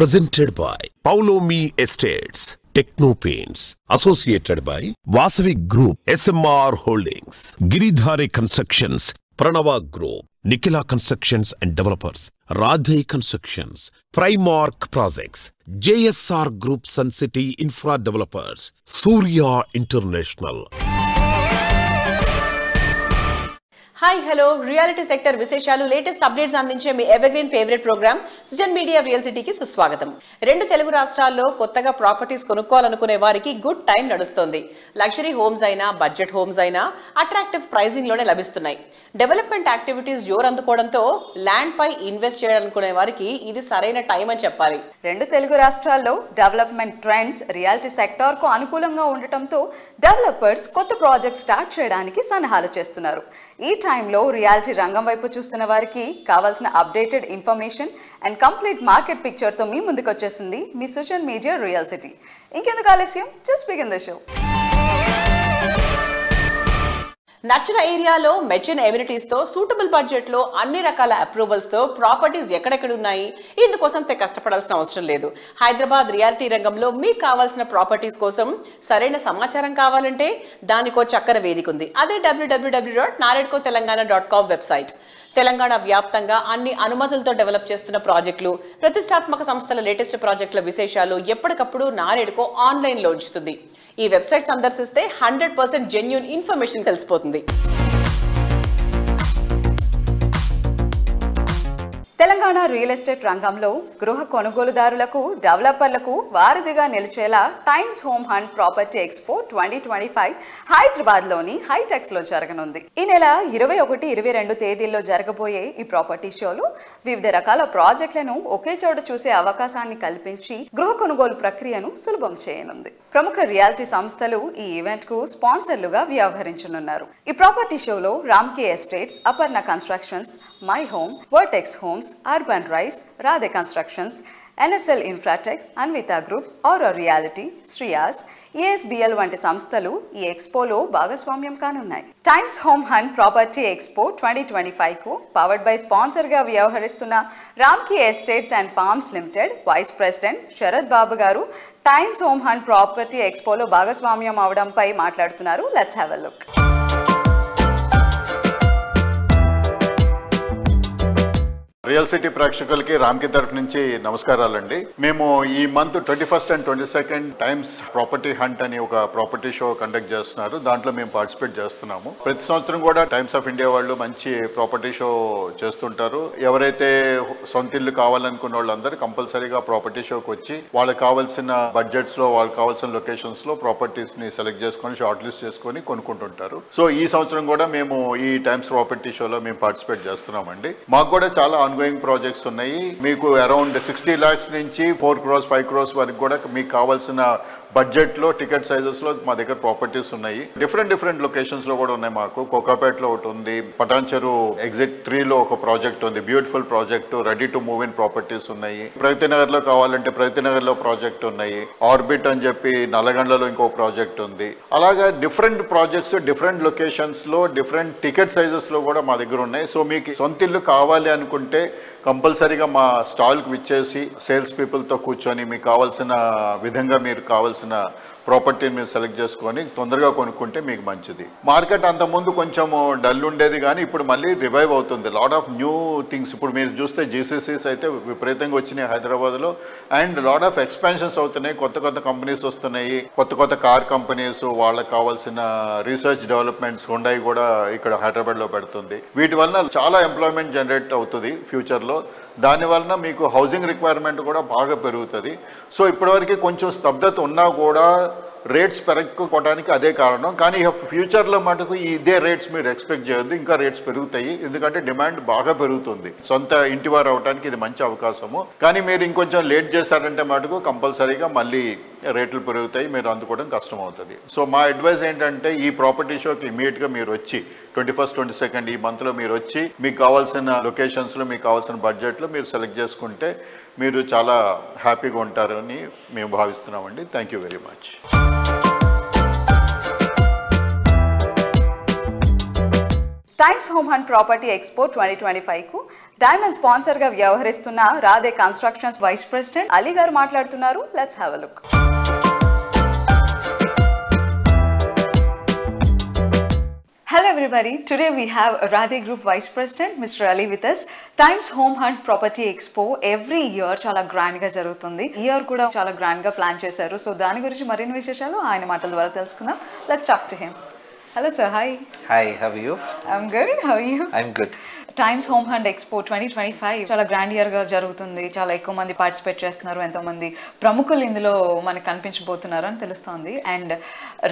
Presented by Paulomi Estates, Techno Paints, associated by Vasavi Group, SMR Holdings, Giridhare Constructions, Pranava Group, Nikhila Constructions and Developers, Radhe Constructions, Primark Projects, JSR Group Sun City Infra Developers, Surya International. Hi hello reality sector విశేషాలు latest updates అందించే మీ evergreen favourite programme Sujan media real సిటీకి సుస్వాగతం. రెండు తెలుగు రాష్ట్రాల్లో కొత్తగా properties కొనుక్కోవాలనుకునే వారికి గుడ్ టైం నడుస్తుంది. లగ్జరీ హోమ్స్ అయినా బడ్జెట్ హోమ్స్ అయినా అట్రాక్టివ్ ప్రైజింగ్ లోనే లభిస్తున్నాయి. డెవలప్మెంట్ యాక్టివిటీస్ జోరు అందుకోవడంతో ల్యాండ్ పై ఇన్వెస్ట్ చేయాలనుకునే వారికి ఇది సరైన టైం అని చెప్పాలి. రెండు తెలుగు రాష్ట్రాల్లో డెవలప్మెంట్ ట్రెండ్స్ రియాలిటీ సెక్టార్ కు అనుకూలంగా ఉండటంతో డెవలపర్స్ కొత్త ప్రాజెక్ట్ స్టార్ట్ చేయడానికి సన్నాహాలు చేస్తున్నారు. ఈ టైంలో రియాలిటీ రంగం వైపు చూస్తున్న వారికి కావాల్సిన updated information and complete market picture తో మీ ముందుకు వచ్చేసింది మీ సోషల్ మీడియా రియల్ సిటీ. ఇంకెందుకు ఆలస్యం, జస్ట్ బిగిన్ ద షో. నచ్చిన ఏరియాలో మెచ్చిన ఎమ్యూనిటీస్ తో సూటబుల్ బడ్జెట్ లో అన్ని రకాల అప్రూవల్స్ తో ప్రాపర్టీస్ ఎక్కడెక్కడ ఉన్నాయి, ఇందుకోసం కష్టపడాల్సిన అవసరం లేదు. హైదరాబాద్ రియాలిటీ రంగంలో మీకు కావాల్సిన ప్రాపర్టీస్ కోసం సరైన సమాచారం కావాలంటే దానికో చక్కని వేదిక ఉంది. అదే www.naredcotelangana.com వెబ్సైట్. తెలంగాణ వ్యాప్తంగా అన్ని అనుమతులతో డెవలప్ చేస్తున్న ప్రాజెక్టులు, ప్రతిష్టాత్మక సంస్థల లేటెస్ట్ ప్రాజెక్టుల విశేషాలు ఎప్పటికప్పుడు నారేడ్కో ఆన్లైన్లో ఉంచుతుంది. ఈ వెబ్సైట్ సందర్శిస్తే 100% జెన్యూన్ ఇన్ఫర్మేషన్ తెలిసిపోతుంది. తెలంగాణ రియల్ ఎస్టేట్ రంగంలో గృహ కొనుగోలుదారులకు, డెవలపర్లకు వారధిగా నిలిచేలా Times Home Hunt property expo 2025 హైదరాబాద్లోని హైటెక్స్లో జరగనుంది. ఈ నెల 21, 22 తేదీల్లో జరగబోయే ఈ ప్రాపర్టీ షోలో వివిధ రకాల ప్రాజెక్టులను ఒకే చోట చూసే అవకాశాన్ని కల్పించి గృహ కొనుగోలు ప్రక్రియను సులభం చేయనుంది. ప్రముఖ రియాలిటీ సంస్థలు ఈ ఈవెంట్ కు స్పాన్సర్లుగా వ్యవహరించనున్నారు. ఈ ప్రాపర్టీ షోలో Ramky estates, Aparna constructions, My Home, Vertex Homes, Urban Rise, Radhe constructions, NSL Infratech, Anvita group, Auro reality, Shriyas, ESBL వంటి సంస్థలు ఈ ఎక్స్పోలో భాగస్వామ్యం కానున్నాయి. Times Home Hunt property expo 2025 కు పవర్డ్ బై స్పాన్సర్ గా వ్యవహరిస్తున్న Ramky estates and farms limited vice president Sharath Babu garu Times Home Hunt property ఎక్స్పోలో భాగస్వామ్యం అవడంపై మాట్లాడుతున్నారు. Let's have a look. Real city ప్రేక్షకులకి రామ్కి తరఫు నుంచి నమస్కారాలండి. మేము ఈ month 21st and 22nd times property hunt అని ఒక ప్రాపర్టీ షో కండక్ట్ చేస్తున్నారు. దాంట్లో మేము పార్టిసిపేట్ చేస్తున్నాము. ప్రతి సంవత్సరం కూడా టైమ్స్ ఆఫ్ ఇండియా వాళ్ళు మంచి ప్రాపర్టీ షో చేస్తుంటారు. ఎవరైతే సొంత ఇల్లు కావాలనుకున్న వాళ్ళందరూ కంపల్సరీగా ప్రాపర్టీ షోకి వచ్చి వాళ్ళకి కావాల్సిన బడ్జెట్స్ లో, వాళ్ళకి కావాల్సిన లొకేషన్స్ లో ప్రాపర్టీస్ ని సెలెక్ట్ చేసుకొని షార్ట్ లిస్ట్ చేసుకొని కొనుక్కుంటుంటారు. సో ఈ సంవత్సరం కూడా మేము ఈ టైమ్స్ ప్రాపర్టీ షోలో మేము పార్టిసిపేట్ చేస్తున్నామండి. మాకు కూడా చాలా ఆన్గోయింగ్ ప్రాజెక్ట్స్ ఉన్నాయి. మీకు అరౌండ్ 60 lakhs నుంచి 4 crores 5 crores వరకు కూడా మీకు కావాల్సిన బడ్జెట్ లో, టికెట్ సైజెస్ లో మా దగ్గర ప్రాపర్టీస్ ఉన్నాయి. డిఫరెంట్ లొకేషన్స్ లో కూడా ఉన్నాయి. మాకు కోకాపేటలో ఒకటి ఉంది, పటాన్చెరు ఎగ్జిట్ 3 లో ఒక ప్రాజెక్ట్ ఉంది, beautiful project, ready to move in properties ఉన్నాయి. ప్రగతి నగర్ లో కావాలంటే ప్రగతి నగర్ లో ప్రాజెక్ట్ ఉన్నాయి. ఆర్బిట్ అని చెప్పి నల్లగండ్లలో ఇంకో ప్రాజెక్ట్ ఉంది. అలాగా డిఫరెంట్ ప్రాజెక్ట్స్ డిఫరెంట్ లొకేషన్స్ లో, డిఫరెంట్ టికెట్ సైజెస్ లో కూడా మా దగ్గర ఉన్నాయి. సో మీకు సొంత ఇల్లు కావాలి అనుకుంటే కంపల్సరీగా మా స్టాల్కి విచ్చేసి సేల్స్ పీపుల్తో కూర్చొని మీకు కావాల్సిన విధంగా మీరు కావాల్సిన ప్రాపర్టీని మీరు సెలెక్ట్ చేసుకొని తొందరగా కొనుక్కుంటే మీకు మంచిది. మార్కెట్ అంతకుముందు కొంచెం డల్ ఉండేది, కానీ ఇప్పుడు మళ్ళీ రివైవ్ అవుతుంది. లాట్ ఆఫ్ న్యూ థింగ్స్ ఇప్పుడు మీరు చూస్తే GCCs అయితే విపరీతంగా వచ్చినాయి హైదరాబాద్లో. అండ్ లాట్ ఆఫ్ ఎక్స్పాన్షన్స్ అవుతున్నాయి. కొత్త కంపెనీస్ వస్తున్నాయి. కొత్త కార్ కంపెనీస్, వాళ్ళకి కావాల్సిన రీసెర్చ్ డెవలప్మెంట్స్ హుండాయ్ కూడా ఇక్కడ హైదరాబాద్లో పెడుతుంది. వీటి వలన చాలా ఎంప్లాయ్మెంట్ జనరేట్ అవుతుంది ఫ్యూచర్లో. దానివలన మీకు హౌసింగ్ రిక్వైర్మెంట్ కూడా బాగా పెరుగుతుంది. సో ఇప్పటివరకు కొంచెం స్తబ్దత ఉన్నా కూడా రేట్స్ పెరగకపోవడానికి అదే కారణం. కానీ ఫ్యూచర్లో మటుకు ఇదే రేట్స్ మీరు ఎక్స్పెక్ట్ చేయొద్దు, ఇంకా రేట్స్ పెరుగుతాయి. ఎందుకంటే డిమాండ్ బాగా పెరుగుతుంది. సొంత ఇంటి వారు అవడానికి ఇది మంచి అవకాశము. కానీ మీరు ఇంకొంచెం లేట్ చేశారంటే మటుకు కంపల్సరీగా మళ్ళీ రేట్లు పెరుగుతాయి, మీరు అందుకోవడం కష్టం అవుతుంది. సో మా అడ్వైస్ ఏంటంటే ఈ ప్రాపర్టీ షోకి ఇమీడియట్గా మీరు వచ్చి 21st, 22nd ఈ మంత్లో మీరు వచ్చి మీకు కావాల్సిన లొకేషన్స్లో, మీకు కావాల్సిన బడ్జెట్లో మీరు సెలెక్ట్ చేసుకుంటే మీరు చాలా హ్యాపీగా ఉంటారని మేము భావిస్తున్నామండి. Thank you very much. Times Home Hunt property expo 2025కు డైమండ్ స్పాన్సర్గా వ్యవహరిస్తున్న Radhe constructions vice president Ali garu మాట్లాడుతున్నారు. Let's have a look. Hello everybody, today we have Radhe Group Vice President Mr. Ali with us. Times Home Hunt Property Expo every year చాలా grand గా జరుగుతుంది. ఈ year కూడా చాలా గ్రాండ్ గా ప్లాన్ చేశారు. So దాని గురించి మరిన్ని విశేషాలు ఆయన మాటల ద్వారా తెలుసుకుందాం. Let's talk to him. Hello sir, hi. Hi, how are you? I'm good, how are you? I'm good. Times Home hunt expo 2025 చాలా గ్రాండ్ ఇయర్గా జరుగుతుంది. చాలా ఎక్కువ మంది పార్టిసిపేట్ చేస్తున్నారు. ఎంతోమంది ప్రముఖులు ఇందులో మనకు కనిపించబోతున్నారు అని తెలుస్తోంది. అండ్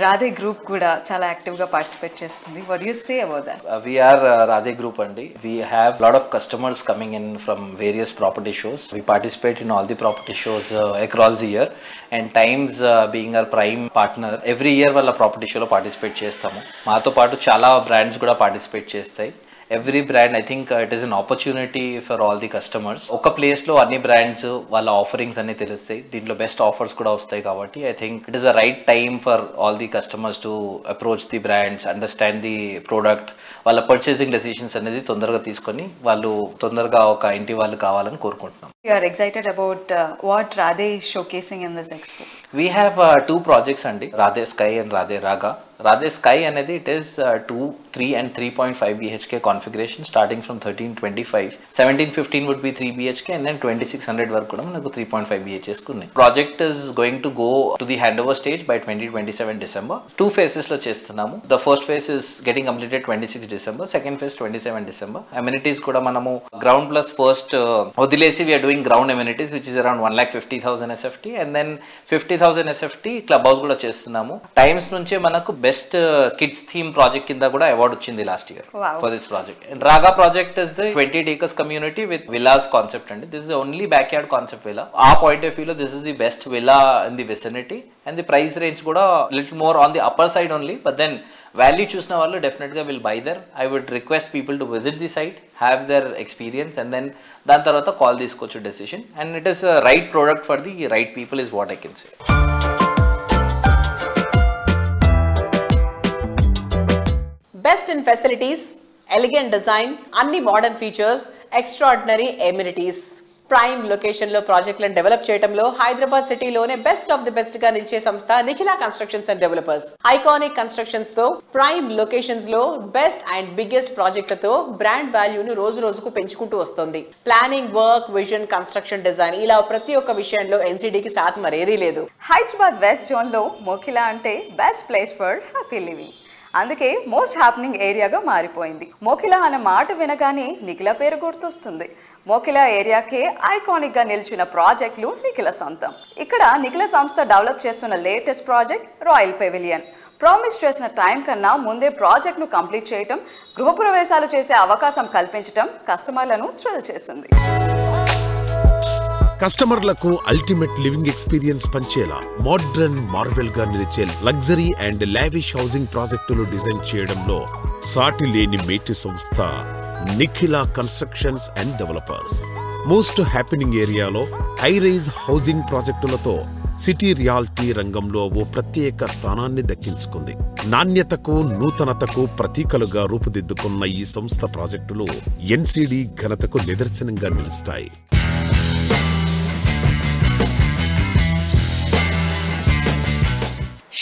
రాధే గ్రూప్ కూడా చాలా యాక్టివ్గా పార్టిసిపేట్ చేస్తుంది. What you say about that? We are Radhe Group Andi. We have a lot of customers coming in from various property shows. We participate in all the property shows across the year. And Times being our prime partner, every year వాళ్ళ property షోలో participate చేస్తాము. మాతో పాటు చాలా brands కూడా participate చేస్తాయి. Every brand I think it is an opportunity for all the customers. ఒక ప్లేస్లో అన్ని బ్రాండ్స్ వాళ్ళ ఆఫరింగ్స్ అన్ని తెలుస్తాయి. దీంట్లో బెస్ట్ ఆఫర్స్ కూడా వస్తాయి. కాబట్టి I think it is a right time for all the customers to approach the brands, understand the product. వాళ్ళ పర్చేసింగ్ డెసిషన్స్ అనేది తొందరగా తీసుకొని వాళ్ళు తొందరగా ఒక ఇంటి వాళ్ళు కావాలని కోరుకుంటున్నాం. You are excited about what Radhe is showcasing in this expo? We have two projects andi, Radhe Sky and Radhe Raga. Radhe Sky anedi it is 2, 3 and 3.5 BHK configuration starting from 1325. 1715 would be 3 BHK and then 2600 వరకు కూడా మనకు 3.5 BHK ఉన్నాయి. Project is going to go to the handover stage by 2027 December. 2 phases లో చేస్తున్నాము. The first phase is getting completed 26 December, second phase 27 December. Amenities కూడా మనము ground plus first వదిలేసి we are doing ground amenities which is around 1,50,000 SFT and then 50,000 SFT club house కూడా చేస్తున్నాము. Times నుంచే మనకు best kids theme project కింద కూడా award వచ్చింది last year for this project. And Raaga project is the 20 acres community with villas concept అండి. This is only backyard concept villa. ఆ point of వ్యూలో this is the best villa in the vicinity and the price range కూడా little more on the upper side only. But then value చూసిన వాళ్ళు డెఫినెట్గా will buy there. I would request people to visit the site, have their experience and then దాని తర్వాత call తీసుకోవచ్చు decision. And it is right product for the right people is what I can say. Best in facilities, elegant design, అన్ని modern features, extraordinary amenities. Prime లొకేషన్లో ప్రాజెక్టులను develop చేయడంలో హైదరాబాద్ సిటీలోనే best of the best గా నిలిచే సంస్థ Nikhila constructions and developers. Iconic constructions తో prime locations లో బెస్ట్ అండ్ బిగ్గెస్ట్ ప్రాజెక్టులతో బ్రాండ్ వాల్యూను రోజు రోజుకు పెంచుకుంటూ వస్తుంది. Planning, work, vision, construction, design ఇలా ప్రతి ఒక్క విషయంలో ఎన్సిడికి సాత్ మరేదీ లేదు. హైదరాబాద్ వెస్ట్ జోన్ లో మోకిలా అంటే best place for happy living. అందుకే మోస్ట్ హ్యాపెనింగ్ ఏరియాగా మారిపోయింది. మోకిలా అనే మాట వినగానే నిఖిలా పేరు గుర్తొస్తుంది. మోకిలా ఏరియాకే ఐకానిక్ గా నిలిచిన ప్రాజెక్టులు నిఖిలా సొంతం. ఇక్కడ నిఖిలా సంస్థ డెవలప్ చేస్తున్న latest project royal pavilion. Promise చేసిన టైం కన్నా ముందే ప్రాజెక్ట్ను కంప్లీట్ చేయటం, గృహప్రవేశాలు చేసే అవకాశం కల్పించటం కస్టమర్లను థ్రిల్ చేసింది. కస్టమర్లకు అల్టిమేట్ లివింగ్ ఎక్స్పీరియన్స్ పంచేలా మోడ్రన్ మార్వెల్ గా నిలిచే లగ్జరీ అండ్ లావిష్ హౌసింగ్ ప్రాజెక్టులు డిజైన్ చేయడంలో సాటి లేని మేటి సంస్థ Nikhila constructions and developers. Most happening ఏరియాలో హై రైజ్ హౌసింగ్ ప్రాజెక్టులతో సిటీ రియాలిటీ రంగంలో ఓ ప్రత్యేక స్థానాన్ని దక్కించుకుంది. నాణ్యతకు, నూతనతకు ప్రతీకలుగా రూపుదిద్దుకున్న ఈ సంస్థ ప్రాజెక్టులు ఎన్సిడి ఘనతకు నిదర్శనంగా నిలుస్తాయి.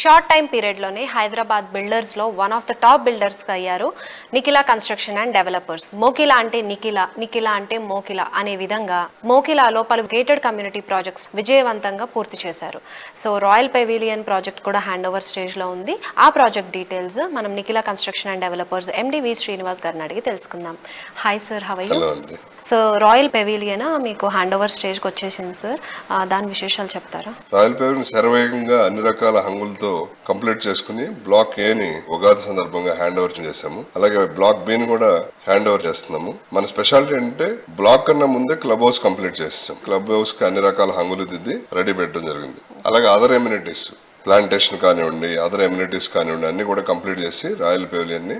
షార్ట్ టైం పీరియడ్లోనే హైదరాబాద్ బిల్డర్స్లో వన్ ఆఫ్ ద టాప్ బిల్డర్స్గా అయ్యారు Nikhila construction and developers. Mokila అంటే నిఖిలా, నిఖిలా అంటే మోకిలా అనే విధంగా మోకిలాలో పలు గేటెడ్ కమ్యూనిటీ ప్రాజెక్ట్స్ విజయవంతంగా పూర్తి చేశారు. సో రాయల్ పెవిలియన్ ప్రాజెక్ట్ కూడా హ్యాండ్ ఓవర్ స్టేజ్లో ఉంది. ఆ ప్రాజెక్ట్ డీటెయిల్స్ మనం Nikhila construction and developers MD V Srinivas గారిని అడిగి తెలుసుకుందాం. Hi sir, how are you? So royal pavilion మీకు హ్యాండ్ ఓవర్ స్టేజ్కి వచ్చేసింది సార్, దాని విశేషాలు చెప్తారా? రాయల్ పెవిలియన్ శరవేగంగా అన్ని రకాల హంగులతో కంప్లీట్ చేసుకుని బ్లాక్ ఏ ని ఉగాది సందర్భంగా హ్యాండ్ ఓవర్ చేసాము. అలాగే బ్లాక్ బి ని కూడా హ్యాండ్ ఓవర్ చేస్తున్నాము. మన స్పెషాలిటీ అంటే బ్లాక్ కన్నా ముందే క్లబ్ హౌస్ కంప్లీట్ చేస్తాం. క్లబ్ హౌస్ కి అన్ని రకాల హంగులు దిద్ది రెడీ పెట్టడం జరిగింది. అలాగే అదర్ ఎమ్యూనిటీస్, ప్లాంటేషన్ కానివ్వండి, అదర్ ఎమ్యూనిటీస్ కానివ్వండి, అన్ని కూడా కంప్లీట్ చేసి రాయల్ పెవిలియన్ ని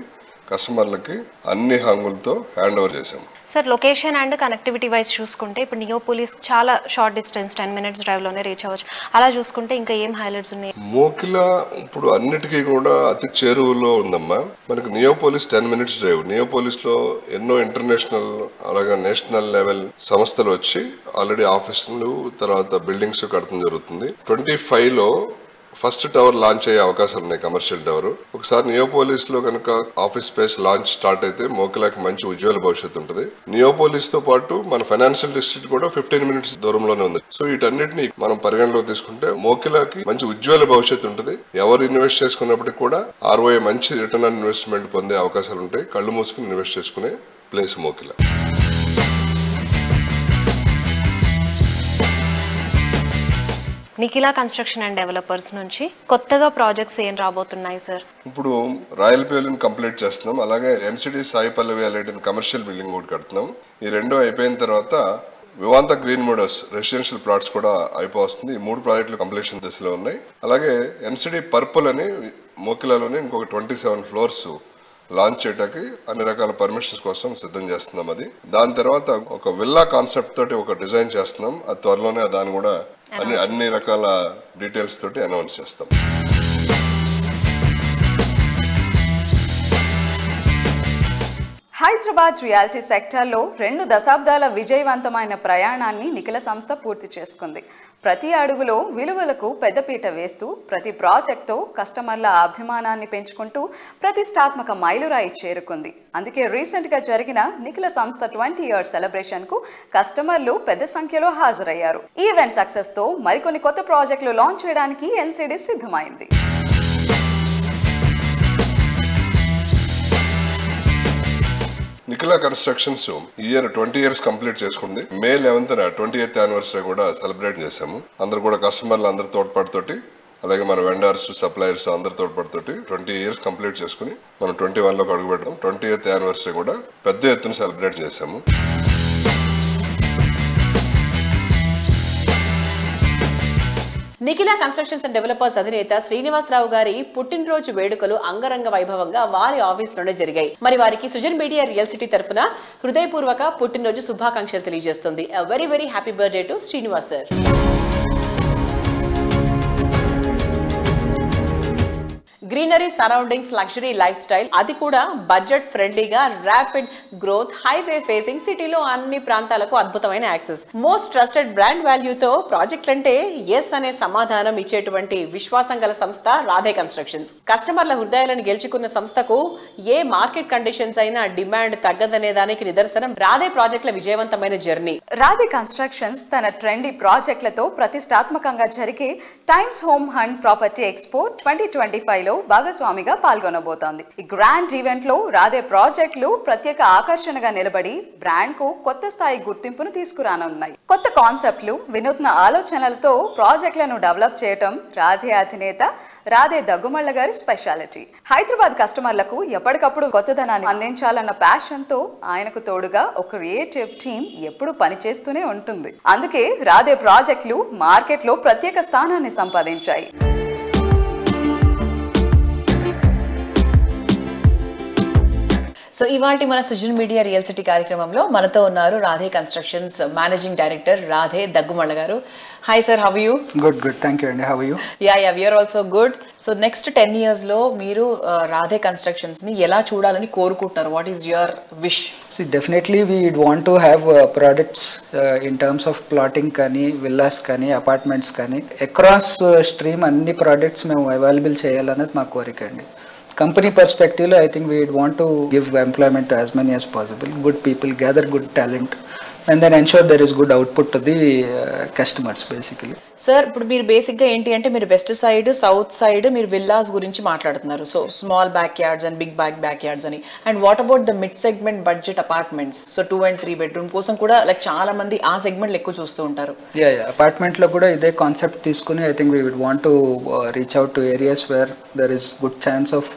కస్టమర్లకి అన్ని హంగులతో హ్యాండ్ ఓవర్ చేసాము. Sir location and connectivity wise చూసుకుంటే ఇప్పుడు నియోపోలిస్ చాలా షార్ట్ డిస్టెన్స్ 10 minutes డ్రైవ్లోనే రీచ్ అవ్వచ్చు. అలా చూసుకుంటే ఇంకా ఏం హైలైట్స్ ఉన్నాయి? మోకిలా ఇప్పుడు అన్నిటికీ కూడా అతి చేరువలో ఉందమ్మా. మనకు నియోపోలిస్ 10 minutes డ్రైవ్. నియోపోలిస్ లో ఎన్నో ఇంటర్నేషనల్ అలాగే నేషనల్ లెవెల్ సంస్థలు వచ్చి ఆల్రెడీ ఆఫీసులు తర్వాత బిల్డింగ్స్ కట్టడం జరుగుతుంది. 25 లో ఫస్ట్ టవర్ లాంచ్ అయ్యే అవకాశాలు ఉన్నాయి, కమర్షియల్ టవర్. ఒకసారి నియోపోలిస్ లో కనుక ఆఫీస్ స్పేస్ లాంచ్ స్టార్ట్ అయితే మోకిలాకి మంచి ఉజ్వల భవిష్యత్తు ఉంటుంది. నియోపోలిస్ తో పాటు మన ఫైనాన్షియల్ డిస్ట్రిక్ట్ కూడా 15 minutes దూరంలోనే ఉంది. సో వీటన్నిటిని మనం పరిగణలో తీసుకుంటే మోకిలాకి మంచి ఉజ్వల భవిష్యత్తు ఉంటుంది. ఎవరు ఇన్వెస్ట్ చేసుకున్నప్పటికీ కూడా ROI మంచి రిటర్న్ ఆన్ ఇన్వెస్ట్మెంట్ పొందే అవకాశాలు ఉంటాయి. కళ్ళు మూసుకుని ఇన్వెస్ట్ చేసుకునే place Mokila. Nikhila construction and developers నుంచి కొత్తగా ప్రాజెక్ట్స్ ఏం రాబోతున్నాయి సార్? ఇప్పుడు రాయల్ పేలిన్ కంప్లీట్ చేస్తున్నాం, అలాగే NCD Sai Pallavi allied commercial building కూడా కడుతున్నాం. ఈ రెండు అయిపోయిన తర్వాత వివాంత గ్రీన్ మోడోస్ రెసిడెన్షియల్ ప్లాట్స్ కూడా అయిపోతుంది. ఈ 3 ప్రాజెక్టులు కంప్లీషన్ దశలో ఉన్నాయి. అలాగే NCD పర్పుల్ అని మోకిలాలోనే ఇంకొక 27 floors లాంచ్ చేయడానికి అన్ని రకాల పర్మిషన్స్ కోసం సిద్ధం చేస్తున్నాం. అది దాని తర్వాత ఒక విల్లా కాన్సెప్ట్ తోటి ఒక డిజైన్ చేస్తున్నాం. అది త్వరలోనే దాన్ని కూడా అన్ని రకాల డీటెయిల్స్ తోటి అనౌన్స్ చేస్తాం. హైదరాబాద్ రియాలిటీ సెక్టార్లో 2 దశాబ్దాల విజయవంతమైన ప్రయాణాన్ని నిఖిల సంస్థ పూర్తి చేసుకుంది. ప్రతి అడుగులో విలువలకు పెద్దపీట వేస్తూ ప్రతి ప్రాజెక్టుతో కస్టమర్ల అభిమానాన్ని పెంచుకుంటూ ప్రతిష్టాత్మక మైలురాయి చేరుకుంది. అందుకే రీసెంట్గా జరిగిన నిఖిల సంస్థ 20 years సెలబ్రేషన్కు కస్టమర్లు పెద్ద సంఖ్యలో హాజరయ్యారు. ఈవెంట్ సక్సెస్తో మరికొన్ని కొత్త ప్రాజెక్టులు లాంచ్ చేయడానికి NCD సిద్ధమైంది. నిఖిలా కన్స్ట్రక్షన్స్ ఈ ఇయర్ 20 years కంప్లీట్ చేసుకుంది. May 11th 28th anniversary కూడా సెలబ్రేట్ చేశాము. అందరూ కూడా కస్టమర్లు అందరి తోడ్పాటుతోటి అలాగే మన వెండర్స్ సప్లయర్స్ అందరి తోడ్పాటుతోటి 20 years కంప్లీట్ చేసుకుని మనం 21లోకి అడుగుపెట్టాం. 20th anniversary కూడా పెద్ద ఎత్తున సెలబ్రేట్ చేశాము. నిఖిలా కన్స్ట్రక్షన్స్ అండ్ డెవలపర్స్ అధినేత శ్రీనివాసరావు గారి పుట్టినరోజు వేడుకలు అంగరంగ వైభవంగా వారి ఆఫీసులోనే జరిగాయి. మరి వారికి సుజన్ మీడియా రియల్ సిటీ తరఫున హృదయపూర్వక పుట్టినరోజు శుభాకాంక్షలు తెలియజేస్తుంది. Very very happy birthday to Srinivas sir. Greenery surroundings, luxury life style, అది కూడా బడ్జెట్ ఫ్రెండ్లీగా, ర్యాపిడ్ గ్రోత్, హైవే ఫేసింగ్, సిటీలో అన్ని ప్రాంతాలకు అద్భుతమైన యాక్సెస్, మోస్ట్ ట్రస్టెడ్ బ్రాండ్ వాల్యూతో ప్రాజెక్టులంటే ఎస్ అనే సమాధానం ఇచ్చేటువంటి విశ్వాసం గల సంస్థ రాధే కన్స్ట్రక్షన్స్. కస్టమర్ల హృదయాలను గెలుచుకున్న సంస్థకు ఏ మార్కెట్ కండిషన్స్ అయినా డిమాండ్ తగ్గదనే దానికి నిదర్శనం రాధే ప్రాజెక్టుల విజయవంతమైన జర్నీ. రాధే కన్స్ట్రక్షన్స్ తన ట్రెండీ ప్రాజెక్టులతో ప్రతిష్టాత్మకంగా జరిగే Times Home Hunt property expo 2025లో భాగస్వామిగా పాల్గొనబోతోంది. ఈ గ్రాండ్ ఈవెంట్ లో రాధే ప్రాజెక్టులు ప్రత్యేక ఆకర్షణగా నిలబడి బ్రాండ్ కు కొత్త స్థాయి గుర్తింపును తీసుకురానున్నాయి. కొత్త కాన్సెప్ట్లు, వినూత్న ఆలోచనలతో ప్రాజెక్టులను డెవలప్ చేయటం రాధే అధినేత రాధే దగ్గుమళ్ళ గారి స్పెషాలిటీ. హైదరాబాద్ కస్టమర్లకు ఎప్పటికప్పుడు కొత్తదనాన్ని అందించాలన్న ప్యాషన్ తో ఆయనకు తోడుగా ఒక క్రియేటివ్ టీమ్ ఎప్పుడు పనిచేస్తూనే ఉంటుంది. అందుకే రాధే ప్రాజెక్టులు మార్కెట్ లో ప్రత్యేక స్థానాన్ని సంపాదించాయి. సో ఇవాల్టి మన సుజన్ మీడియా రియల్ సిటీ కార్యక్రమంలో మనతో ఉన్నారు Radhe constructions managing director Radhe Daggumalla garu. Hi sir, how are you? Good thank you అండి. How are you? Ya we are also good. So next 10 years లో మీరు రాధే కన్స్ట్రక్షన్స్ ని ఎలా చూడాలని కోరుకుంటున్నారు? What is your wish? See, definitely we want to have products in terms of plotting కానీ villas కానీ apartments కానీ అక్రాస్ స్ట్రీమ్ అన్ని ప్రోడక్ట్స్ మేము అవైలబుల్ చేయాలన్నది మా కోరిక అండి. కంపెనీ పర్స్పెక్టివ్లో I think we want to give employment to as many as possible, good people, gather good talent and then ensure there is good output to the customers basically. సార్, ఇప్పుడు మీరు బేసిక్గా ఏంటి అంటే మీరు వెస్ట్ సైడ్, సౌత్ సైడ్ మీరు villas గురించి మాట్లాడుతున్నారు. So small backyards and big backyards అని. And what about the mid segment budget apartments? So 2 and 3 bedroom కోసం కూడా లైక్ చాలా మంది ఆ సెగ్మెంట్లు ఎక్కువ చూస్తూ ఉంటారు. అపార్ట్మెంట్లో కూడా ఇదే కాన్సెప్ట్ తీసుకుని I think we would want to reach out to areas where there is good chance of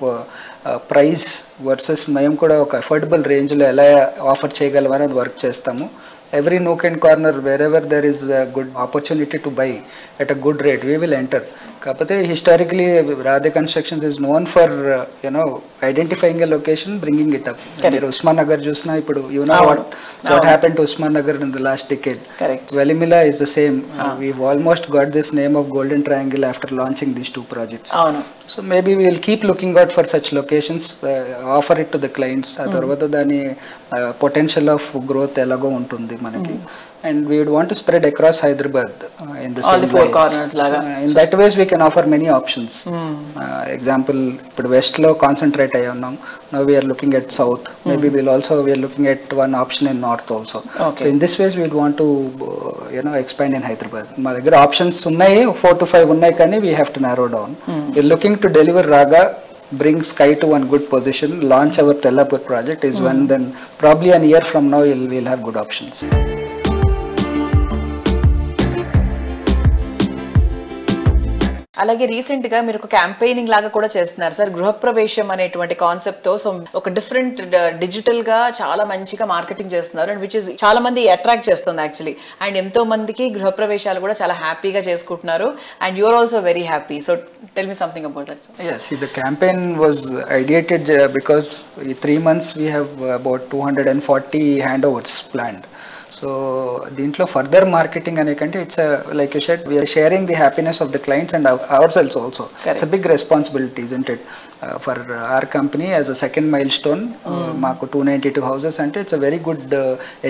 price versus మేము కూడా ఒక అఫోర్డబుల్ రేంజ్లో ఎలా ఆఫర్ చేయగలమని వర్క్ చేస్తాము. Every nook and corner, wherever there is a good opportunity to buy at a good rate, we will enter. కాకపోతే historically Radhe constructions is known for identifying a location, bringing it up. మీరు ఉస్మాన్ నగర్ చూసినా ఇప్పుడు what happened to Usman Nagar in the last decade. Correct. Velimila is the same. We've almost got this name of Golden Triangle after launching these two projects. So maybe we will keep looking out for such locations, offer it to the clients. ఆ తర్వాత దాని potential of growth ఎలాగో ఉంటుంది మనకి. And we would want to spread across Hyderabad in the all same the four ways. corners laga. In that ways we can offer many options. Example, ఇప్పుడు west లో concentrate అయ్యి ఉన్నాం. Now we are looking at south. Maybe we are looking at one option in north also. Okay. So in this ways we would want to expand in Hyderabad. మా దగ్గర options ఉన్నాయి, 4 to 5 ఉన్నాయి, కానీ we have to narrow down. We're looking to deliver Raga, bring Sky to one good position, launch our Tellapur project is when then probably a year from now we'll have good options. అలాగే recent గా మీరు ఒక campaigning లాగా కూడా చేస్తున్నారు sir, గృహప్రవేశం అనేటువంటి concept తో. సో ఒక డిఫరెంట్ డిజిటల్ గా చాలా మంచిగా మార్కెటింగ్ చేస్తున్నారు, అండ్ విచ్ ఇస్ చాలా మంది అట్రాక్ట్ చేస్తుంది యాక్చువల్లీ. అండ్ ఎంతో మందికి గృహప్రవేశాలు కూడా చాలా హ్యాపీగా చేసుకుంటున్నారు, and you're also very happy. So tell me something about that sir. Yes, the campaign was ideated because in 3 months we have about 240 handovers planned. So దీంట్లో ఫర్దర్ మార్కెటింగ్ అనే కంటే it's like you said, we're sharing the happiness of the clients and our sales also. It's a big responsibility isn't it for our company as a second milestone. మాకు 292 houses అంటే it's a very good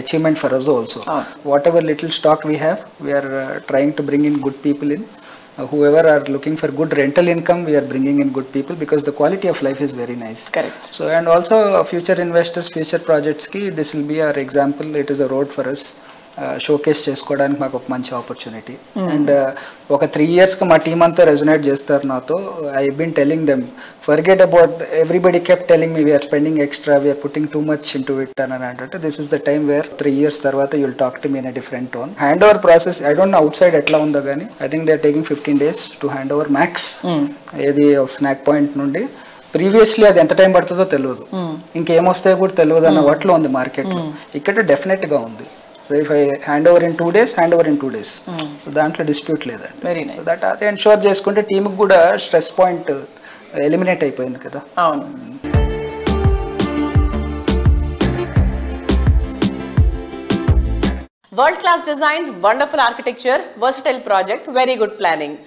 achievement for us also. Whatever little stock we have, we're trying to bring in good people in. Whoever are looking for good rental income, we are bringing in good people because the quality of life is very nice. Correct. So and also future investors, future projects ki this will be our example. It is a road for us. Showcase చేసుకోవడానికి మాకు ఒక మంచి opportunity. And ఒక 3 years మా team అంతా resonate చేస్తారు నాతో. I been telling them, forget about everybody kept telling me we're spending extra, we're putting too much into it అని అంటే this is the time where 3 years తర్వాత you'll talk to me in a different tone. Hand over process I don't know outside ఎట్లా ఉందో కానీ I think they are taking 15 days to hand over max. ఏది ఒక snack point నుండి previously అది ఎంత time పడుతుందో తెలియదు, ఇంకేమొస్తాయో కూడా తెలియదు అన్న వాటిలో ఉంది మార్కెట్. ఇక్కడ డెఫినెట్ గా ఉంది. So if I hand over in 2 days, hand over in 2 days. So దాంట్లో డిస్ప్యూట్ లేదండి. Very nice. దట్ అది ఎన్షూర్ చేసుకుంటే టీమ్కి కూడా స్ట్రెస్ పాయింట్ ఎలిమినేట్ అయిపోయింది కదా. అవును. World class design, wonderful architecture, versatile project, very good planning.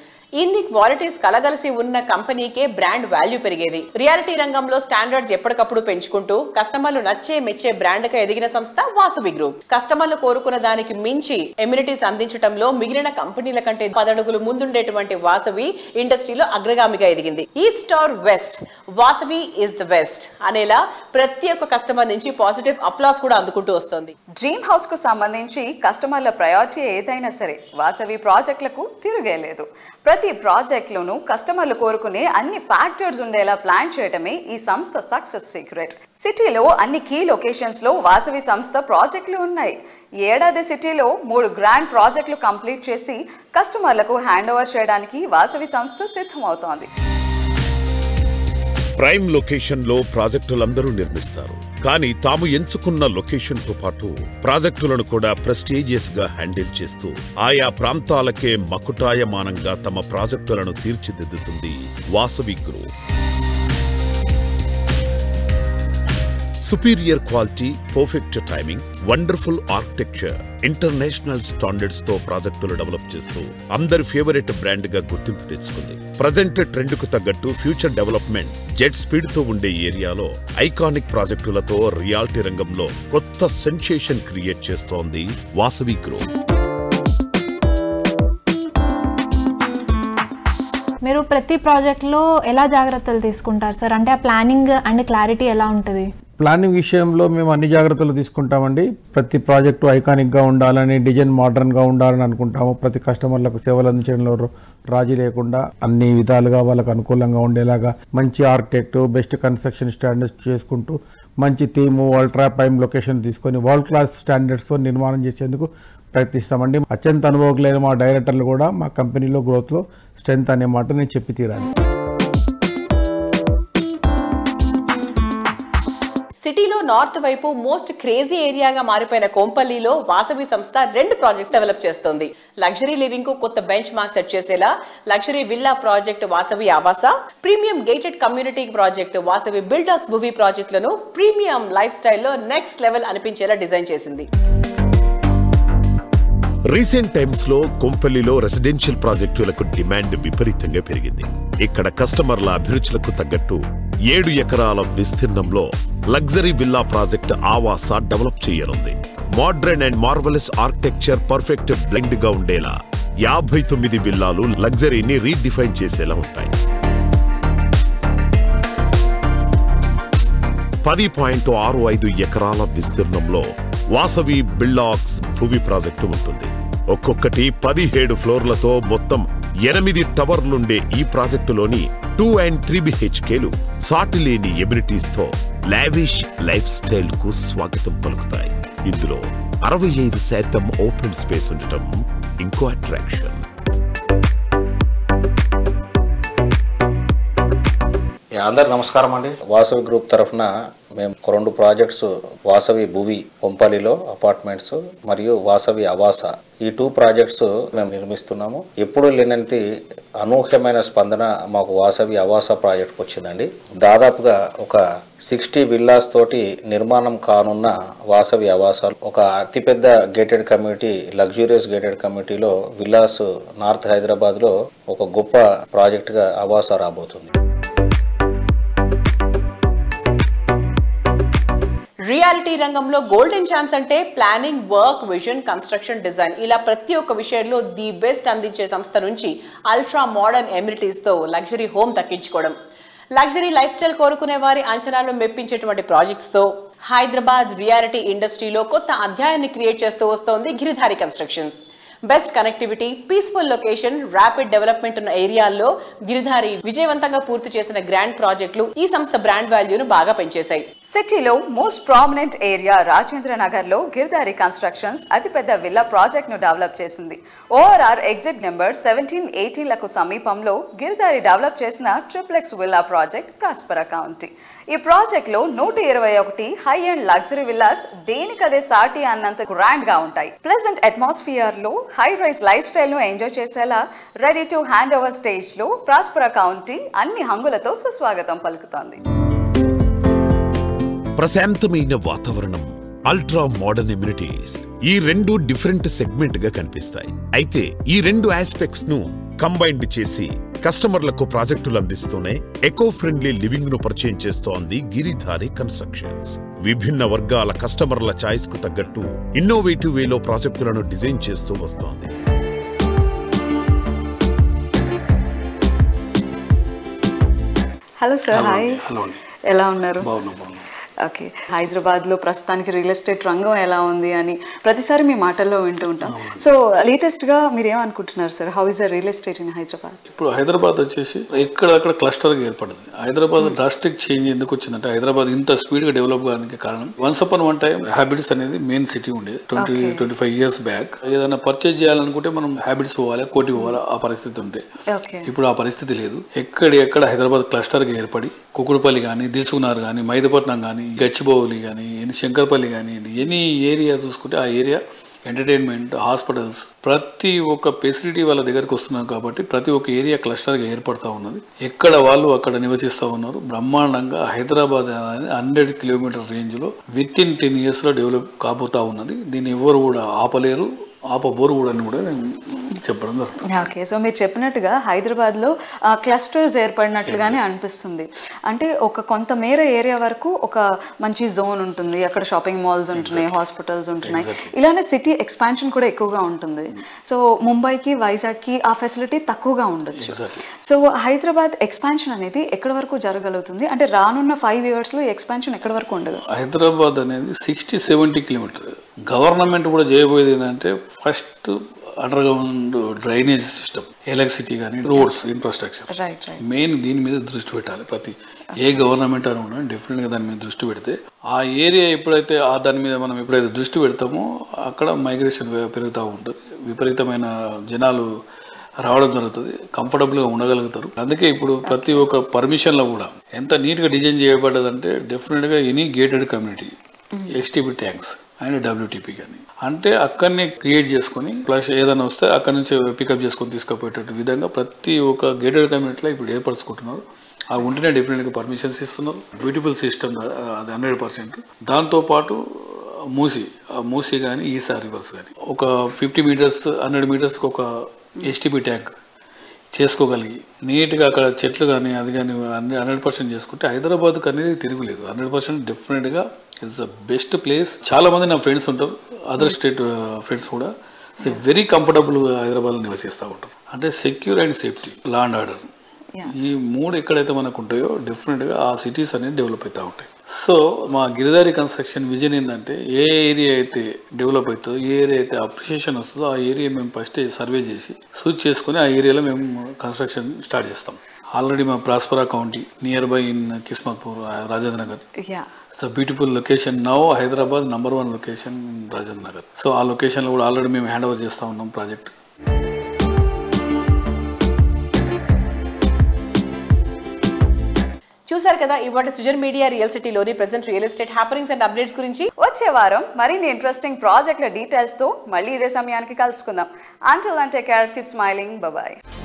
ఇన్ని క్వాలిటీస్ కలగలిసి ఉన్న కంపెనీకే బ్రాండ్ వాల్యూ పెరిగేది. రియాలిటీ రంగంలో స్టాండర్డ్స్ ఎప్పటికప్పుడు పెంచుకుంటూ కస్టమర్లు నచ్చే మెచ్చే బ్రాండ్ గా ఎదిగిన సంస్థ వాసవి గ్రూప్. కస్టమర్లు కోరుకున్న దానికి మించి ఎమ్యూనిటీస్ అందించడంలో మిగిలిన కంపెనీల కంటే 10 అడుగులు ముందుండేటువంటి వాసవి ఇండస్ట్రీలో అగ్రగామిగా ఎదిగింది. East or west, Vasavi is the best అనేలా ప్రతి ఒక్క కస్టమర్ నుంచి పాజిటివ్ అప్లాస్ కూడా అందుకుంటూ వస్తుంది. డ్రీమ్ హౌస్ కు సంబంధించి కస్టమర్ల ప్రయారిటీ ఏదైనా సరే వాసవి ప్రాజెక్టులకు తిరిగేలేదు. ప్రతి ప్రాజెక్టులోనూ కస్టమర్లు కోరుకునే అన్ని ఫ్యాక్టర్స్ ఉండేలా ప్లాన్ చేయడమే ఈ సంస్థ సక్సెస్ సీక్రెట్. సిటీలో అన్ని కీ లొకేషన్స్ లో వాసవి సంస్థ ప్రాజెక్టులు ఉన్నాయి. ఏడాది సిటీలో 3 గ్రాండ్ ప్రాజెక్టులు కంప్లీట్ చేసి కస్టమర్లకు హ్యాండ్ ఓవర్ చేయడానికి వాసవి సంస్థ సిద్ధమవుతోంది. ప్రైమ్ లొకేషన్ లో ప్రాజెక్టులందరూ నిర్మిస్తారు, కానీ తాము ఎంచుకున్న లొకేషన్ తో పాటు ప్రాజెక్టులను కూడా ప్రెస్టీజియస్ గా హ్యాండిల్ చేస్తూ ఆయా ప్రాంతాలకే మకుటాయమానంగా తమ ప్రాజెక్టులను తీర్చిదిద్దుతుంది Vasavi group. Superior quality, perfect timing, wonderful architecture, international standards తో ప్రాజెక్టులు డెవలప్ చేస్తూ అందరి ఫేవరెట్ బ్రాండ్ గా గుర్తింపు తెచ్చుకుంది. ప్రజెంట్ ట్రెండ్ కు తగ్గట్టు ఫ్యూచర్ డెవలప్మెంట్ జెట్ స్పీడ్ తో ఉండే ఏరియాలో ఐకానిక్ ప్రాజెక్టులతో రియాలిటీ రంగంలో కొత్త సెన్సేషన్ క్రియేట్ చేస్తోంది వాసవి గ్రూప్. మీరు ప్రతి ప్రాజెక్ట్లో ఎలా జాగ్రత్తలు తీసుకుంటారు సార్? అంటే ఆ ప్లానింగ్ అండ్ క్లారిటీ ఎలా ఉంటుంది? ప్లానింగ్ విషయంలో మేము అన్ని జాగ్రత్తలు తీసుకుంటామండి. ప్రతి ప్రాజెక్టు ఐకానిక్గా ఉండాలని, డిజైన్ మోడర్న్గా ఉండాలని అనుకుంటాము. ప్రతి కస్టమర్లకు సేవలు అందించడంలో రాజీ లేకుండా అన్ని విధాలుగా వాళ్ళకు అనుకూలంగా ఉండేలాగా మంచి ఆర్కిటెక్ట్, బెస్ట్ కన్స్ట్రక్షన్ స్టాండర్డ్స్ చేసుకుంటూ మంచి థీము, అల్ట్రా ప్రైమ్ లొకేషన్ తీసుకొని వరల్డ్ క్లాస్ స్టాండర్డ్స్తో నిర్మాణం చేసేందుకు ప్రయత్నిస్తామండి. అత్యంత అనుభవజ్ఞులైన మా డైరెక్టర్లు కూడా మా కంపెనీలో గ్రోత్లో స్ట్రెంత్ అనే మాట నేను చెప్పి తీరాలి. సిటీలో నార్త్ వైపు మోస్ట్ క్రేజీ ఏరియాగా మారిపోయిన కోంపల్లిలో వాసవి సంస్థ 2 ప్రాజెక్ట్స్ డెవలప్ చేస్తోంది. లగ్జరీ లివింగ్ కు కొత్త బెంచ్ మార్క్ సెట్ చేసేలా luxury villa project Vasavi Aavasa, premium gated community project Vasavi Buildax Bhuvi ప్రాజెక్టులను ప్రీమియం లైఫ్ స్టైల్లో నెక్స్ట్ లెవెల్ అనిపించేలా డిజైన్ చేసింది. రీసెంట్ టైమ్స్ లో కొంపల్లిలో రెసిడెన్షియల్ ప్రాజెక్టులకు డిమాండ్ విపరీతంగా పెరిగింది. ఇక్కడ కస్టమర్ల అభిరుచులకు తగ్గట్టు 7 ఎకరాల విస్తీర్ణంలో లగ్జరీ విల్లా ప్రాజెక్ట్ ఆవాస డెవలప్ చేయనుంది. Modern and marvellous architecture perfect blend గా ఉండేలా 59 విల్లాలు లగ్జరీని రీడిఫైన్ చేసేలా ఉంటాయి. 10.65 ఎకరాల విస్తీర్ణంలో వాసవి బిల్డాక్స్ భువి ప్రాజెక్టు ఉంటుంది. ఒక్కొక్కటి 17 ఫ్లోర్లతో మొత్తం 8 టవర్లుండే ఈ ప్రాజెక్టులోని 2 and 3 BHKలు సాటిలేని ఎమ్యూనిటీస్ తో లావిష్ లైఫ్ స్టైల్ కు స్వాగతం పలుకుతాయి. ఇందులో 65% ఓపెన్ స్పేస్ ఉండటం ఇంకో అట్రాక్షన్. అందరు నమస్కారం అండి. వాసవి గ్రూప్ తరఫున మేము 2 ప్రాజెక్ట్స్ వాసవి భువి కొంపల్లిలో అపార్ట్మెంట్స్ మరియు వాసవి ఆవాస ఈ 2 ప్రాజెక్ట్స్ మేము నిర్మిస్తున్నాము. ఎప్పుడు లేనంటి అనూహ్యమైన స్పందన మాకు వాసవి ఆవాస ప్రాజెక్ట్కి వచ్చిందండి. దాదాపుగా ఒక 60 విల్లాస్ తోటి నిర్మాణం కానున్న వాసవి ఆవాస ఒక అతిపెద్ద గేటెడ్ కమ్యూనిటీ, లగ్జూరియస్ గేటెడ్ కమ్యూనిటీలో విల్లాస్ నార్త్ హైదరాబాద్లో ఒక గొప్ప ప్రాజెక్ట్గా ఆవాస రాబోతుంది. రియాలిటీ రంగంలో గోల్డెన్ ఛాన్స్ అంటే planning, work, vision, construction, design ఇలా ప్రతి ఒక్క విషయంలో ది బెస్ట్ అందించే సంస్థ నుంచి అల్ట్రా మోడర్న్ ఎమ్యూనిటీస్ తో లగ్జరీ హోమ్ దక్కించుకోవడం, లగ్జరీ లైఫ్ స్టైల్ కోరుకునే వారి అంచనాలను మెప్పించేటువంటి ప్రాజెక్ట్స్ తో హైదరాబాద్ రియాలిటీ ఇండస్ట్రీలో కొత్త అధ్యాయాన్ని క్రియేట్ చేస్తూ వస్తోంది Giridhari constructions. Best connectivity, peaceful location, rapid development ఉన్న ఏరియాల్లో గిరిధారి విజయవంతంగా పూర్తి చేసిన గ్రాండ్ ప్రాజెక్టులు ఈ సంస్థ బ్రాండ్ వాల్యూను బాగా పెంచేశాయి. సిటీలో most prominent area Rajendra Nagar లో గిరిధారి కన్స్ట్రక్షన్స్ అతిపెద్ద విల్లా ప్రాజెక్ట్ ను డెవలప్ చేసింది. ORR ఎగ్జిట్ నెంబర్ 17-18 లకు సమీపంలో గిరిధారి డెవలప్ చేసిన ట్రిప్లెక్స్ విల్లా ప్రాజెక్ట్ ప్రాస్పరా కౌంటీ. ఈ ప్రాజెక్ట్ లో 121 హై అండ్ లగ్జరీ విల్లాస్ దేనికదే సాటి అన్నంత గ్రాండ్ గా ఉంటాయి. ప్లెజెంట్ అట్మాస్ఫియర్ లో హై రైజ్ లైఫ్ స్టైల్ ను ఎంజాయ్ చేసేలా ready to hand over stage లో ప్రాస్పరా కౌంటీ అన్ని హంగులతో సుస్వాగతం పలుకుతోంది. ప్రశాంతమైన వాతావరణం, అల్ట్రా మోడర్న్ ఎమ్యూనిటీస్ ఈ 2 డిఫరెంట్ సెగ్మెంట్ గా కనిపిస్తాయి. అయితే ఈ 2 ఆస్పెక్ట్స్ ను కంబైన్డ్ చేసి కస్టమర్లకు ప్రాజెక్టులు అందిస్తూనే ఎకో ఫ్రెండ్లీ లివింగ్ ను పరిచయం చేస్తోంది గిరిధారి కన్స్ట్రక్షన్స్. విభిన్న వర్గాల కస్టమర్ల చాయిస్ కు తగ్గట్టు ఇన్నోవేటివ్ వేలో ప్రాజెక్టులను డిజైన్ చేస్తూ వస్తోంది. Hello sir, hi. ఎలా ఉన్నారు? ఓకే, హైదరాబాద్లో ప్రస్తుతానికి రియల్ ఎస్టేట్ రంగం ఎలా ఉంది అని ప్రతిసారి మీ మాటల్లో వింటూ ఉంటాం. సో లేటెస్ట్గా మీరు ఏమనుకుంటున్నారు sir? How is the real estate in Hyderabad? ఇప్పుడు హైదరాబాద్ వచ్చేసి ఎక్కడక్కడ క్లస్టర్గా ఏర్పడింది. హైదరాబాద్ డ్రాస్టిక్ చేంజ్ ఎందుకు వచ్చిందంటే, హైదరాబాద్ ఇంత స్పీడ్గా డెవలప్ కావడానికి కారణం once upon one time habits అనేది మెయిన్ సిటీ ఉండేది. 20-25 years బ్యాక్ ఏదైనా పర్చేజ్ చేయాలనుకుంటే మనం హ్యాబిట్స్ పోవాలి, కోటి పోవాలి, ఆ పరిస్థితి ఉంటే. ఇప్పుడు ఆ పరిస్థితి లేదు. ఎక్కడ హైదరాబాద్ క్లస్టర్గా ఏర్పడి కుకుడుపల్లి కానీ, దిల్సుకునార్ కానీ, మైదపట్నం కానీ, గచ్చిబౌలి కానీ, శంకర్పల్లి కానివ్వండి, ఎనీ ఏరియా చూసుకుంటే ఆ ఏరియా ఎంటర్టైన్మెంట్, హాస్పిటల్స్ ప్రతి ఒక్క ఫెసిలిటీ వాళ్ళ దగ్గరకు వస్తున్నారు. కాబట్టి ప్రతి ఒక్క ఏరియా క్లస్టర్గా ఏర్పడుతూ ఉన్నది. ఎక్కడ వాళ్ళు అక్కడ నివసిస్తూ ఉన్నారు. బ్రహ్మాండంగా హైదరాబాద్ 100 kilometer రేంజ్లో విత్ ఇన్ 10 years డెవలప్ కాబోతా ఉన్నది. దీన్ని ఎవరు కూడా ఆపలేరు, ఆపబోరు కూడా అని కూడా నేను చెప్పడం జరుగుతుంది. ఓకే, సో మీరు చెప్పినట్టుగా హైదరాబాద్లో క్లస్టర్స్ ఏర్పడినట్లుగానే అనిపిస్తుంది. అంటే ఒక కొంత మేర ఏరియా వరకు ఒక మంచి జోన్ ఉంటుంది, అక్కడ షాపింగ్ మాల్స్ ఉంటున్నాయి, హాస్పిటల్స్ ఉంటున్నాయి. ఇలానే సిటీ ఎక్స్పాన్షన్ కూడా ఎక్కువగా ఉంటుంది. సో ముంబైకి, వైజాగ్కి ఆ ఫెసిలిటీ తక్కువగా ఉండొచ్చు. సో హైదరాబాద్ ఎక్స్పాన్షన్ అనేది ఎక్కడి వరకు జరగలుగుతుంది? అంటే రానున్న 5 yearsలో ఎక్స్పాన్షన్ ఎక్కడి వరకు ఉండదు? హైదరాబాద్ అనేది 60-70 kilometers. గవర్నమెంట్ కూడా చేయబోయేది ఏంటంటే, first under ground drainage system, electricity కానీ, రోడ్స్ ఇన్ఫ్రాస్ట్రక్చర్ మెయిన్ దీని మీద దృష్టి పెట్టాలి. ప్రతి ఏ గవర్నమెంట్ అని కూడా డెఫినెట్గా దాని మీద దృష్టి పెడితే ఆ ఏరియా ఎప్పుడైతే దాని మీద మనం ఎప్పుడైతే దృష్టి పెడతామో అక్కడ మైగ్రేషన్ పెరుగుతూ ఉంటుంది. విపరీతమైన జనాలు రావడం జరుగుతుంది, కంఫర్టబుల్గా ఉండగలుగుతారు. అందుకే ఇప్పుడు ప్రతి ఒక్క పర్మిషన్లో కూడా ఎంత నీట్గా డిజైన్ చేయబడ్డదంటే డెఫినెట్గా any gated community STP tanks and WTP కానీ అంటే అక్కడనే క్రియేట్ చేసుకుని ప్లస్ ఏదైనా వస్తే అక్కడ నుంచి పికప్ చేసుకొని తీసుకుపోయేటట్టు విధంగా ప్రతి ఒక్క గేటెడ్ కమ్యూనిటీలో ఇప్పుడు ఏర్పరచుకుంటున్నారు. ఆ ఉంటేనే డెఫినెట్గా పర్మిషన్స్ ఇస్తున్నారు. బ్యూటిఫుల్ సిస్టమ్ అది 100%. దాంతోపాటు మూసీ కానీ ఈసా రివర్స్ కానీ ఒక 50 మీటర్స్ 100 మీటర్స్కి ఒక ఎస్టీపీ ట్యాంక్ చేసుకోగలిగి నీట్గా అక్కడ చెట్లు కానీ అది కానీ 100% చేసుకుంటే హైదరాబాద్కి అనేది తిరుగులేదు. 100% డెఫినెట్గా ఇట్స్ ద బెస్ట్ ప్లేస్. చాలా మంది నా ఫ్రెండ్స్ ఉంటారు, అదర్ స్టేట్ ఫ్రెండ్స్ కూడా వెరీ కంఫర్టబుల్ హైదరాబాద్లో నివసిస్తూ ఉంటారు. అంటే secure and safety, law and order, ఈ 3 ఎక్కడైతే మనకు ఉంటాయో డెఫినెట్గా ఆ సిటీస్ అనేది డెవలప్ అవుతూ ఉంటాయి. సో మా గిరిదారి కన్స్ట్రక్షన్ విజన్ ఏంటంటే ఏ ఏరియా అయితే డెవలప్ అవుతుందో, ఏ ఏరియా అయితే అప్రిషియేషన్ వస్తుందో ఆ ఏరియా మేము ఫస్ట్ సర్వే చేసి సూచ్ చేసుకుని ఆ ఏరియాలో మేము కన్స్ట్రక్షన్ స్టార్ట్ చేస్తాం. ఆల్రెడీ మా ప్రాస్పరా county near by in Kismatpur, Rajendra Nagar. It's a beautiful location. Now Hyderabad number 1 location in Rajendra Nagar. So ఆ లొకేషన్లో కూడా ఆల్రెడీ మేము హ్యాండ్ ఓవర్ చేస్తూ ఉన్నాం ప్రాజెక్ట్. చూసారు కదా ఇవాళ సృజన్ మీడియా రియల్ సిటీలోని present real estate happenings and updates గురించి. వచ్చే వారం మరిన్ని ఇంట్రెస్టింగ్ ప్రాజెక్టుల డీటెయిల్స్తో మళ్ళీ ఇదే సమయానికి కలుసుకుందాం. Until then, take care, keep smiling, bye bye.